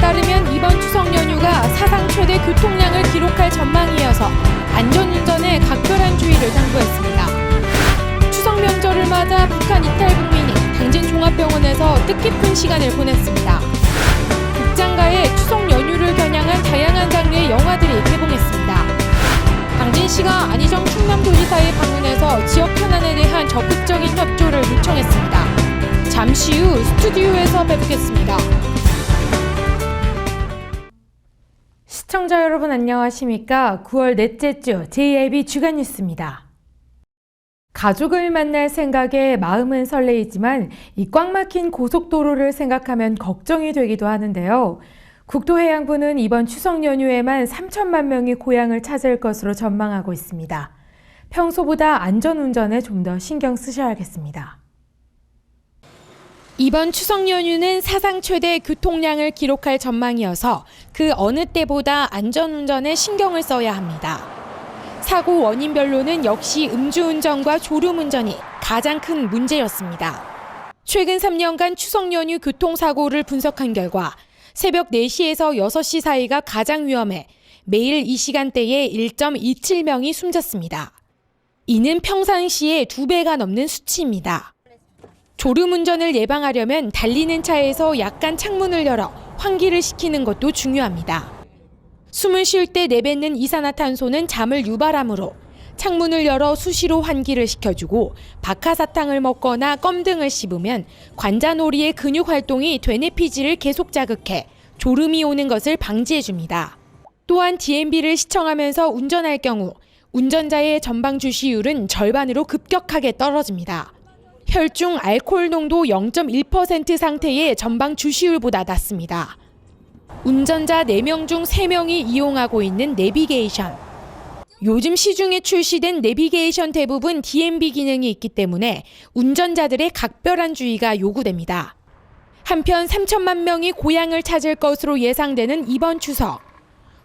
따르면 이번 추석 연휴가 사상 최대 교통량을 기록할 전망이어서 안전운전에 각별한 주의를 당부했습니다. 추석 명절을 맞아 북한 이탈 국민이 당진 종합병원에서 뜻깊은 시간을 보냈습니다. 극장가에 추석 연휴를 겨냥한 다양한 장르의 영화들이 개봉했습니다. 당진시가 안희정 충남도지사에 방문해서 지역 현안에 대한 적극적인 협조를 요청했습니다. 잠시 후 스튜디오에서 뵙겠습니다. 시청자 여러분 안녕하십니까? 9월 넷째 주 JIB 주간 뉴스입니다. 가족을 만날 생각에 마음은 설레이지만 이 꽉 막힌 고속도로를 생각하면 걱정이 되기도 하는데요. 국토해양부는 이번 추석 연휴에만 3천만 명이 고향을 찾을 것으로 전망하고 있습니다. 평소보다 안전운전에 좀 더 신경 쓰셔야겠습니다. 이번 추석 연휴는 사상 최대 교통량을 기록할 전망이어서 그 어느 때보다 안전운전에 신경을 써야 합니다. 사고 원인별로는 역시 음주운전과 졸음운전이 가장 큰 문제였습니다. 최근 3년간 추석 연휴 교통사고를 분석한 결과 새벽 4시에서 6시 사이가 가장 위험해 매일 이 시간대에 1.27명이 숨졌습니다. 이는 평상시의 2배가 넘는 수치입니다. 졸음운전을 예방하려면 달리는 차에서 약간 창문을 열어 환기를 시키는 것도 중요합니다. 숨을 쉴 때 내뱉는 이산화탄소는 잠을 유발하므로 창문을 열어 수시로 환기를 시켜주고 박하사탕을 먹거나 껌 등을 씹으면 관자놀이의 근육 활동이 되뇌피질을 계속 자극해 졸음이 오는 것을 방지해줍니다. 또한 DMB를 시청하면서 운전할 경우 운전자의 전방 주시율은 절반으로 급격하게 떨어집니다. 혈중 알코올 농도 0.1% 상태의 전방 주시율보다 낮습니다. 운전자 4명 중 3명이 이용하고 있는 내비게이션. 요즘 시중에 출시된 내비게이션 대부분 DMB 기능이 있기 때문에 운전자들의 각별한 주의가 요구됩니다. 한편 3천만 명이 고향을 찾을 것으로 예상되는 이번 추석.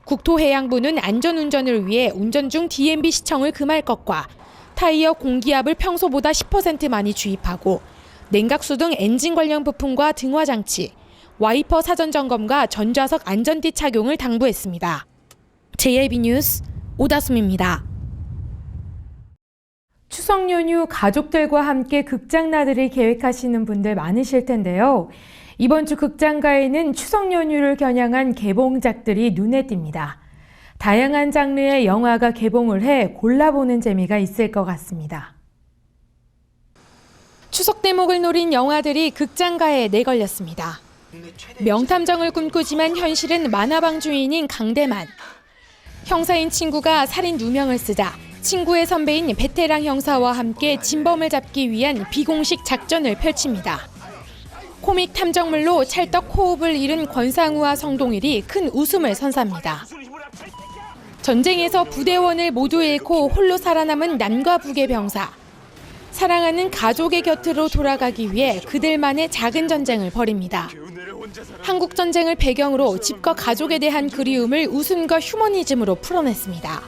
국토해양부는 안전운전을 위해 운전 중 DMB 시청을 금할 것과 타이어 공기압을 평소보다 10% 많이 주입하고 냉각수 등 엔진 관련 부품과 등화장치, 와이퍼 사전 점검과 전좌석 안전띠 착용을 당부했습니다. JIB 뉴스 오다솜입니다. 추석 연휴 가족들과 함께 극장 나들이 계획하시는 분들 많으실 텐데요. 이번 주 극장가에는 추석 연휴를 겨냥한 개봉작들이 눈에 띕니다. 다양한 장르의 영화가 개봉을 해 골라보는 재미가 있을 것 같습니다. 추석 대목을 노린 영화들이 극장가에 내걸렸습니다. 명탐정을 꿈꾸지만 현실은 만화방 주인인 강대만. 형사인 친구가 살인 누명을 쓰자 친구의 선배인 베테랑 형사와 함께 진범을 잡기 위한 비공식 작전을 펼칩니다. 코믹 탐정물로 찰떡 호흡을 이룬 권상우와 성동일이 큰 웃음을 선사합니다. 전쟁에서 부대원을 모두 잃고 홀로 살아남은 남과 북의 병사. 사랑하는 가족의 곁으로 돌아가기 위해 그들만의 작은 전쟁을 벌입니다. 한국 전쟁을 배경으로 집과 가족에 대한 그리움을 웃음과 휴머니즘으로 풀어냈습니다.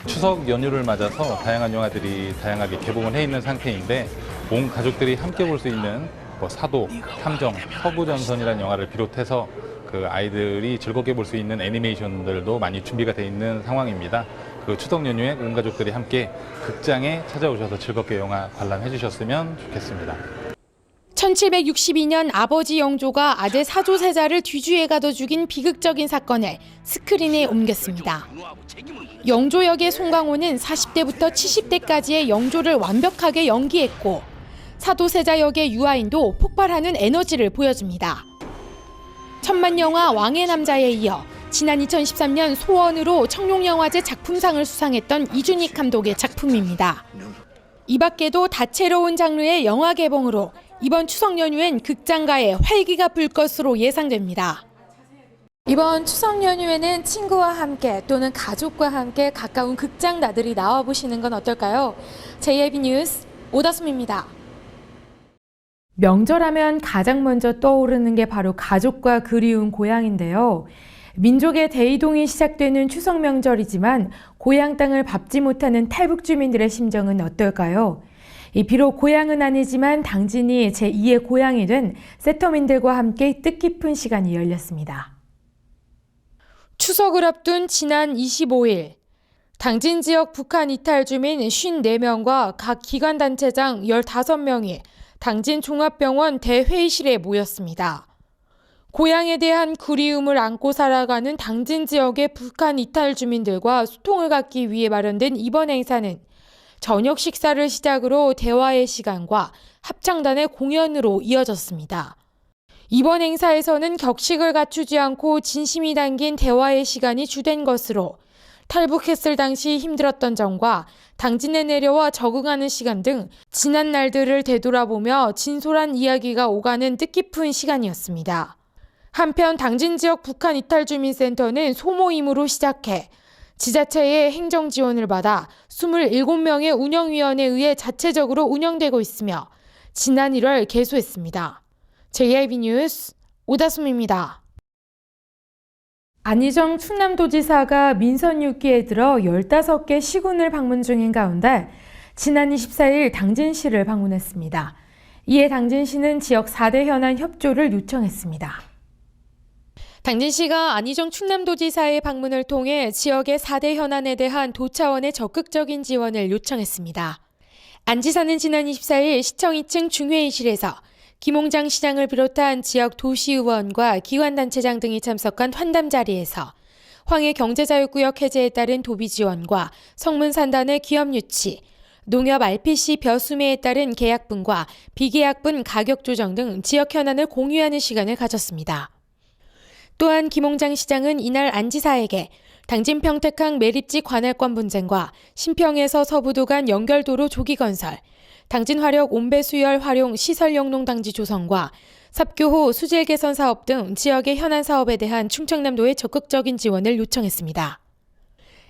추석 연휴를 맞아서 다양한 영화들이 다양하게 개봉을 해 있는 상태인데 온 가족들이 함께 볼 수 있는 사도, 탐정, 서부전선이라는 영화를 비롯해서 그 아이들이 즐겁게 볼 수 있는 애니메이션들도 많이 준비가 돼 있는 상황입니다. 그 추석 연휴에 온 가족들이 함께 극장에 찾아오셔서 즐겁게 영화 관람해 주셨으면 좋겠습니다. 1762년 아버지 영조가 아들 사조세자를 뒤주에 가둬 죽인 비극적인 사건을 스크린에 옮겼습니다. 영조 역의 송강호는 40대부터 70대까지의 영조를 완벽하게 연기했고 사도세자 역의 유아인도 폭발하는 에너지를 보여줍니다. 천만영화 왕의 남자에 이어 지난 2013년 소원으로 청룡영화제 작품상을 수상했던 이준익 감독의 작품입니다. 이 밖에도 다채로운 장르의 영화 개봉으로 이번 추석 연휴엔 극장가에 활기가 불 것으로 예상됩니다. 이번 추석 연휴에는 친구와 함께 또는 가족과 함께 가까운 극장 나들이 나와보시는 건 어떨까요? JIB 뉴스 오다솜입니다. 명절하면 가장 먼저 떠오르는 게 바로 가족과 그리운 고향인데요. 민족의 대이동이 시작되는 추석 명절이지만 고향 땅을 밟지 못하는 탈북 주민들의 심정은 어떨까요? 비록 고향은 아니지만 당진이 제2의 고향이 된 세터민들과 함께 뜻깊은 시간이 열렸습니다. 추석을 앞둔 지난 25일, 당진 지역 북한 이탈 주민 54명과 각 기관단체장 15명이 당진 종합병원 대회의실에 모였습니다. 고향에 대한 그리움을 안고 살아가는 당진 지역의 북한 이탈 주민들과 소통을 갖기 위해 마련된 이번 행사는 저녁 식사를 시작으로 대화의 시간과 합창단의 공연으로 이어졌습니다. 이번 행사에서는 격식을 갖추지 않고 진심이 담긴 대화의 시간이 주된 것으로 탈북했을 당시 힘들었던 점과 당진에 내려와 적응하는 시간 등 지난 날들을 되돌아보며 진솔한 이야기가 오가는 뜻깊은 시간이었습니다. 한편 당진 지역 북한 이탈 주민센터는 소모임으로 시작해 지자체의 행정 지원을 받아 27명의 운영위원회에 의해 자체적으로 운영되고 있으며 지난 1월 개소했습니다. JIB 뉴스 오다솜입니다. 안희정 충남도지사가 민선 6기에 들어 15개 시군을 방문 중인 가운데 지난 24일 당진시를 방문했습니다. 이에 당진시는 지역 4대 현안 협조를 요청했습니다. 당진시가 안희정 충남도지사의 방문을 통해 지역의 4대 현안에 대한 도 차원의 적극적인 지원을 요청했습니다. 안 지사는 지난 24일 시청 2층 중회의실에서 김홍장 시장을 비롯한 지역 도시의원과 기관단체장 등이 참석한 환담 자리에서 황해 경제자유구역 해제에 따른 도비 지원과 성문산단의 기업 유치, 농협 RPC 벼수매에 따른 계약분과 비계약분 가격 조정 등 지역 현안을 공유하는 시간을 가졌습니다. 또한 김홍장 시장은 이날 안 지사에게 당진 평택항 매립지 관할권 분쟁과 신평에서 서부도 간 연결도로 조기 건설, 당진 화력 온배수열 활용 시설 영농 당지 조성과 삽교호 수질 개선 사업 등 지역의 현안 사업에 대한 충청남도의 적극적인 지원을 요청했습니다.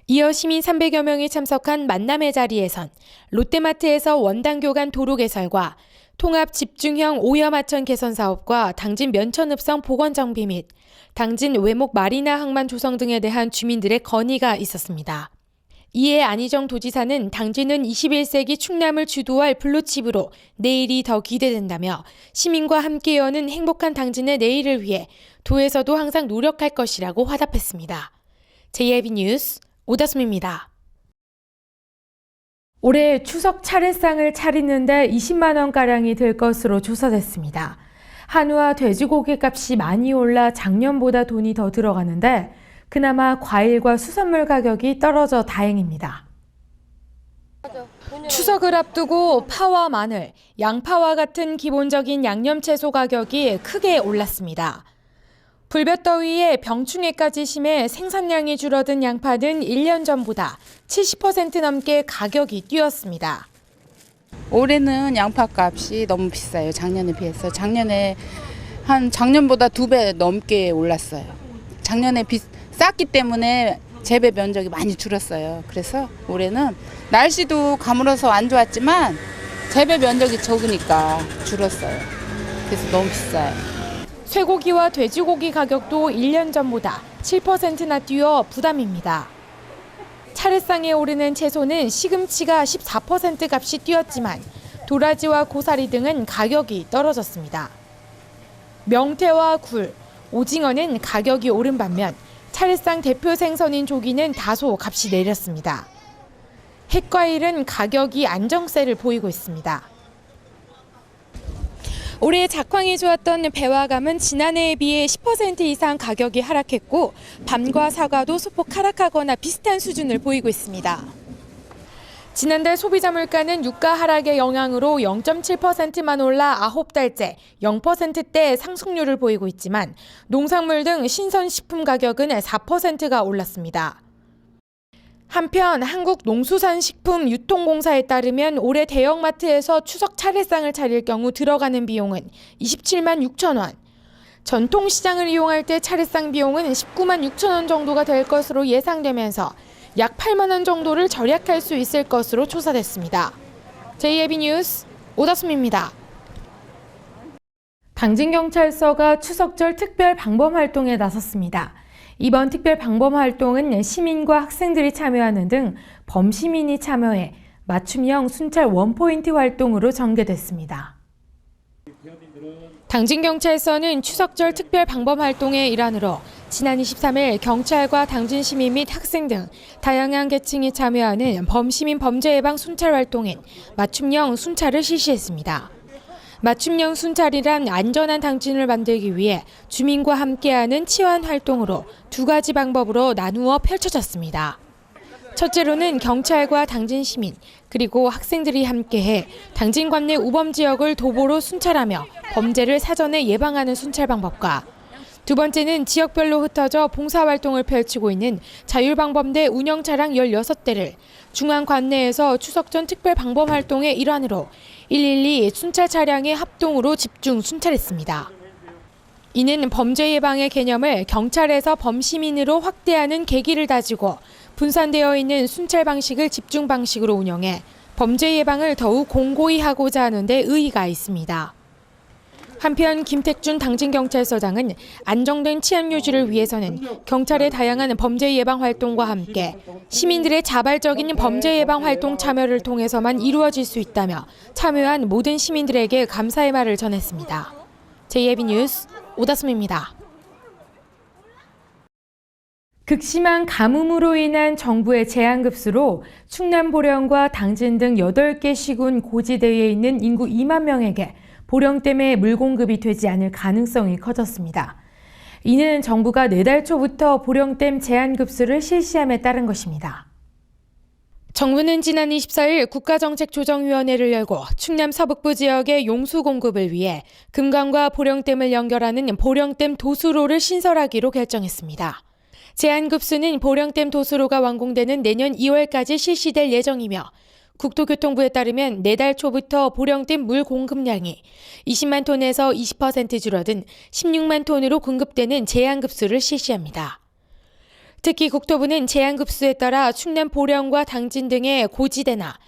이어 시민 300여 명이 참석한 만남의 자리에선 롯데마트에서 원당교 간 도로 개설과 통합 집중형 오염하천 개선 사업과 당진 면천읍성 보건 정비 및 당진 외목 마리나 항만 조성 등에 대한 주민들의 건의가 있었습니다. 이에 안희정 도지사는 당진은 21세기 충남을 주도할 블루칩으로 내일이 더 기대된다며 시민과 함께 여는 행복한 당진의 내일을 위해 도에서도 항상 노력할 것이라고 화답했습니다. JIB 뉴스 오다솜입니다. 올해 추석 차례상을 차리는데 20만 원가량이 들 것으로 조사됐습니다. 한우와 돼지고기 값이 많이 올라 작년보다 돈이 더 들어가는데 그나마 과일과 수산물 가격이 떨어져 다행입니다. 추석을 앞두고 파와 마늘, 양파와 같은 기본적인 양념채소 가격이 크게 올랐습니다. 불볕더위에 병충해까지 심해 생산량이 줄어든 양파는 1년 전보다 70% 넘게 가격이 뛰었습니다. 올해는 양파값이 너무 비싸요. 작년에 비해서. 작년보다 2배 넘게 올랐어요. 작년에 쌌기 때문에 재배 면적이 많이 줄었어요. 그래서 올해는 날씨도 가물어서 안 좋았지만 재배 면적이 적으니까 줄었어요. 그래서 너무 비싸요. 쇠고기와 돼지고기 가격도 1년 전보다 7%나 뛰어 부담입니다. 차례상에 오르는 채소는 시금치가 14% 값이 뛰었지만 도라지와 고사리 등은 가격이 떨어졌습니다. 명태와 굴, 오징어는 가격이 오른 반면 차례상 대표 생선인 조기는 다소 값이 내렸습니다. 햇과일은 가격이 안정세를 보이고 있습니다. 올해 작황이 좋았던 배와 감은 지난해에 비해 10% 이상 가격이 하락했고 밤과 사과도 소폭 하락하거나 비슷한 수준을 보이고 있습니다. 지난달 소비자 물가는 유가 하락의 영향으로 0.7%만 올라 9달째 0%대 상승률을 보이고 있지만 농산물 등 신선식품 가격은 4%가 올랐습니다. 한편 한국농수산식품유통공사에 따르면 올해 대형마트에서 추석 차례상을 차릴 경우 들어가는 비용은 27만 6천 원, 전통시장을 이용할 때 차례상 비용은 19만 6천 원 정도가 될 것으로 예상되면서 약 8만 원 정도를 절약할 수 있을 것으로 조사됐습니다. JIB 뉴스 오다솜입니다. 당진경찰서가 추석절 특별 방범활동에 나섰습니다. 이번 특별 방범활동은 시민과 학생들이 참여하는 등 범시민이 참여해 맞춤형 순찰 원포인트 활동으로 전개됐습니다. 당진경찰서는 추석절 특별 방범 활동의 일환으로 지난 23일 경찰과 당진 시민 및 학생 등 다양한 계층이 참여하는 범시민 범죄 예방 순찰 활동인 맞춤형 순찰을 실시했습니다. 맞춤형 순찰이란 안전한 당진을 만들기 위해 주민과 함께하는 치환 활동으로 두 가지 방법으로 나누어 펼쳐졌습니다. 첫째로는 경찰과 당진 시민 그리고 학생들이 함께해 당진 관내 우범 지역을 도보로 순찰하며 범죄를 사전에 예방하는 순찰 방법과 두 번째는 지역별로 흩어져 봉사활동을 펼치고 있는 자율방범대 운영 차량 16대를 중앙 관내에서 추석 전 특별 방범 활동의 일환으로 112 순찰 차량의 합동으로 집중 순찰했습니다. 이는 범죄 예방의 개념을 경찰에서 범시민으로 확대하는 계기를 다지고 분산되어 있는 순찰 방식을 집중 방식으로 운영해 범죄 예방을 더욱 공고히 하고자 하는 데 의의가 있습니다. 한편 김택준 당진경찰서장은 안정된 치안 유지를 위해서는 경찰의 다양한 범죄 예방 활동과 함께 시민들의 자발적인 범죄 예방 활동 참여를 통해서만 이루어질 수 있다며 참여한 모든 시민들에게 감사의 말을 전했습니다. JYP 뉴스 오다솜입니다. 극심한 가뭄으로 인한 정부의 제한급수로 충남 보령과 당진 등 8개 시군 고지대에 있는 인구 2만 명에게 보령 때문에 물 공급이 되지 않을 가능성이 커졌습니다. 이는 정부가 내달 초부터 보령댐 제한급수를 실시함에 따른 것입니다. 정부는 지난 24일 국가정책조정위원회를 열고 충남 서북부 지역의 용수 공급을 위해 금강과 보령댐을 연결하는 보령댐 도수로를 신설하기로 결정했습니다. 제한급수는 보령댐 도수로가 완공되는 내년 2월까지 실시될 예정이며 국토교통부에 따르면 내달 초부터 보령댐 물 공급량이 20만 톤에서 20% 줄어든 16만 톤으로 공급되는 제한급수를 실시합니다. 특히 국토부는 제한급수에 따라 충남 보령과 당진 등의 고지대나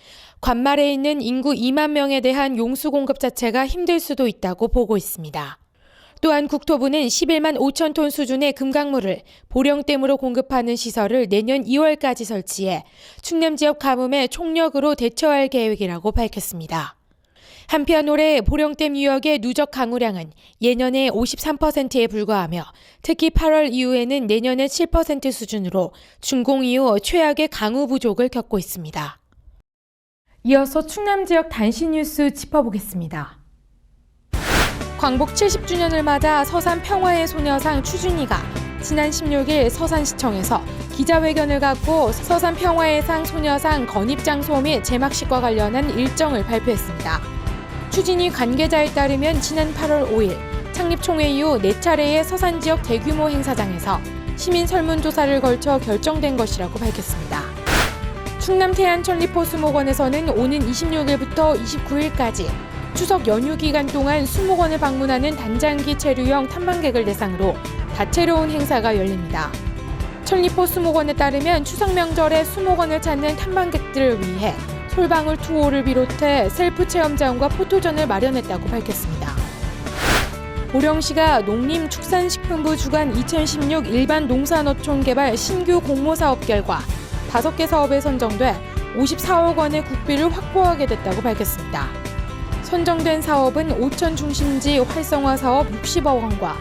관말에 있는 인구 2만 명에 대한 용수 공급 자체가 힘들 수도 있다고 보고 있습니다. 또한 국토부는 11만 5천 톤 수준의 금강물을 보령댐으로 공급하는 시설을 내년 2월까지 설치해 충남 지역 가뭄에 총력으로 대처할 계획이라고 밝혔습니다. 한편 올해 보령댐 유역의 누적 강우량은 예년의 53%에 불과하며 특히 8월 이후에는 내년의 7% 수준으로 준공 이후 최악의 강우 부족을 겪고 있습니다. 이어서 충남 지역 단신 뉴스 짚어보겠습니다. 광복 70주년을 맞아 서산 평화의 소녀상 추준이가 지난 16일 서산시청에서 기자회견을 갖고 서산 평화의 상 소녀상 건입 장소 및 제막식과 관련한 일정을 발표했습니다. 추진이 관계자에 따르면 지난 8월 5일 창립총회 이후 4차례의 서산 지역 대규모 행사장에서 시민 설문조사를 걸쳐 결정된 것이라고 밝혔습니다. 충남 태안천리포 수목원에서는 오는 26일부터 29일까지 추석 연휴 기간 동안 수목원을 방문하는 단장기 체류형 탐방객을 대상으로 다채로운 행사가 열립니다. 천리포 수목원에 따르면 추석 명절에 수목원을 찾는 탐방객들을 위해 솔방울 투어를 비롯해 셀프 체험장과 포토전을 마련했다고 밝혔습니다. 보령시가 농림축산식품부 주관 2016 일반 농산어촌 개발 신규 공모사업 결과 5개 사업에 선정돼 54억 원의 국비를 확보하게 됐다고 밝혔습니다. 선정된 사업은 오천 중심지 활성화 사업 60억 원과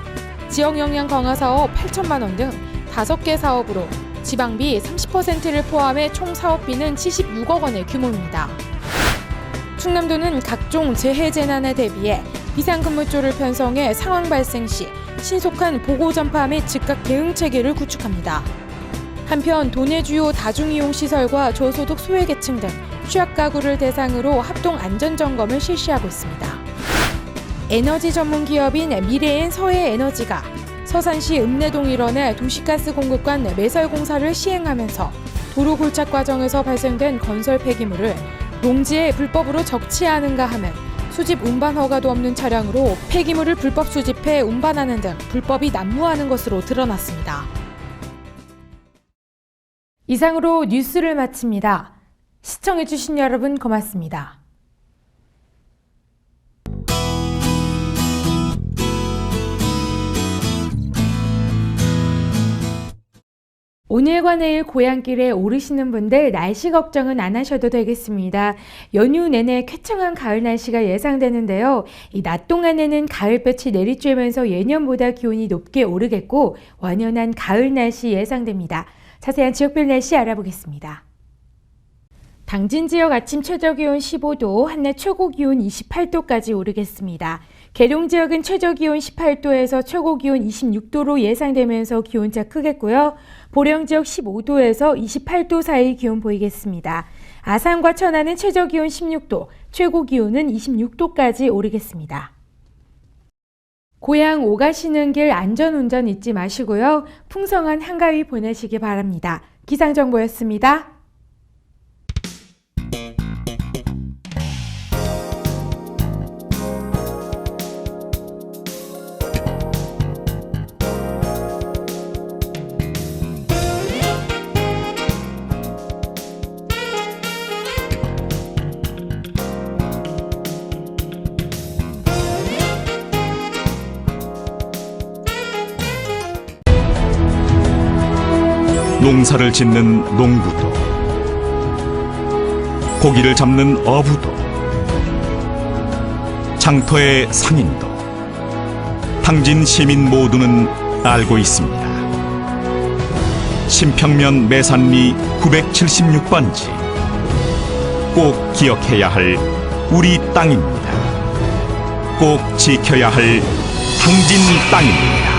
지역 영양 강화 사업 8천만 원 등 5개 사업으로 지방비 30%를 포함해 총 사업비는 76억 원의 규모입니다. 충남도는 각종 재해 재난에 대비해 비상근무조를 편성해 상황 발생 시 신속한 보고 전파 및 즉각 대응 체계를 구축합니다. 한편 도내 주요 다중이용시설과 저소득 소외계층 등 취약가구를 대상으로 합동 안전점검을 실시하고 있습니다. 에너지 전문 기업인 미래엔 서해에너지가 서산시 읍내동 일원의 도시가스 공급관 매설 공사를 시행하면서 도로 골착 과정에서 발생된 건설 폐기물을 농지에 불법으로 적치하는가 하면 수집 운반 허가도 없는 차량으로 폐기물을 불법 수집해 운반하는 등 불법이 난무하는 것으로 드러났습니다. 이상으로 뉴스를 마칩니다. 시청해주신 여러분 고맙습니다. 오늘과 내일 고향길에 오르시는 분들 날씨 걱정은 안 하셔도 되겠습니다. 연휴 내내 쾌청한 가을 날씨가 예상되는데요. 이 낮 동안에는 가을볕이 내리쬐면서 예년보다 기온이 높게 오르겠고 완연한 가을 날씨 예상됩니다. 자세한 지역별 날씨 알아보겠습니다. 당진 지역 아침 최저기온 15도, 한낮 최고기온 28도까지 오르겠습니다. 계룡 지역은 최저기온 18도에서 최고기온 26도로 예상되면서 기온차 크겠고요. 보령 지역 15도에서 28도 사이 기온 보이겠습니다. 아산과 천안은 최저기온 16도, 최고기온은 26도까지 오르겠습니다. 고향 오가시는 길 안전운전 잊지 마시고요. 풍성한 한가위 보내시기 바랍니다. 기상정보였습니다. 농사를 짓는 농부도, 고기를 잡는 어부도, 장터의 상인도, 당진 시민 모두는 알고 있습니다. 신평면 매산리 976번지, 꼭 기억해야 할 우리 땅입니다. 꼭 지켜야 할 당진 땅입니다.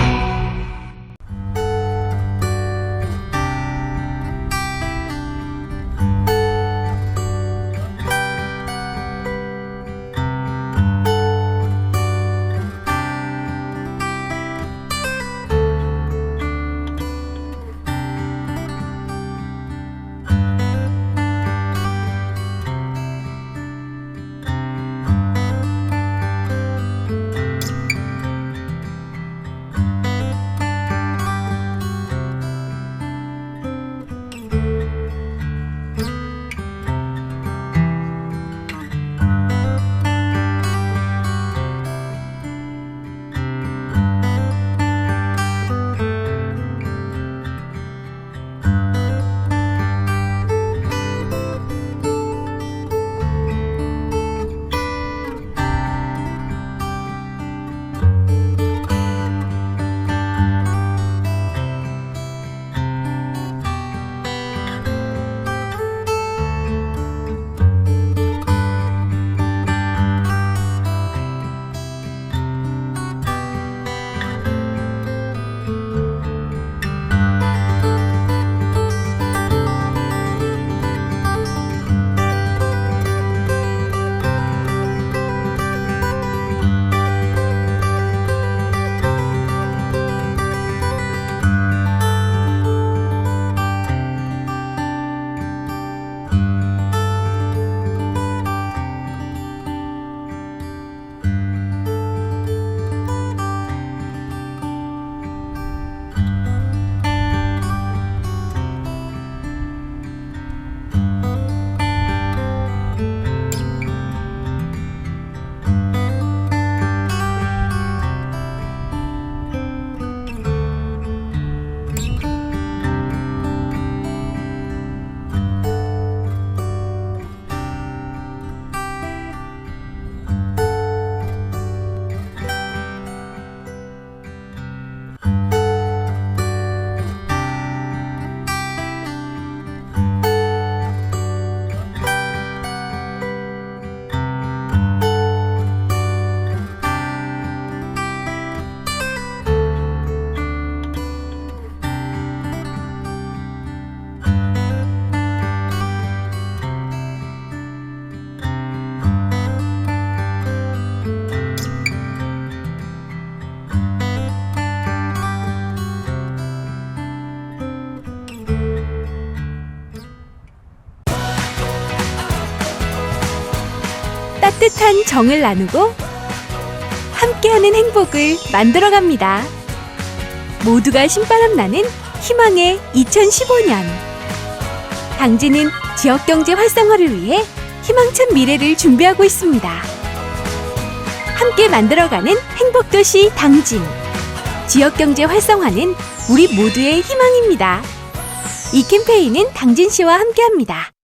따뜻한 정을 나누고 함께하는 행복을 만들어갑니다. 모두가 신바람 나는 희망의 2015년. 당진은 지역경제 활성화를 위해 희망찬 미래를 준비하고 있습니다. 함께 만들어가는 행복도시 당진. 지역경제 활성화는 우리 모두의 희망입니다. 이 캠페인은 당진시와 함께합니다.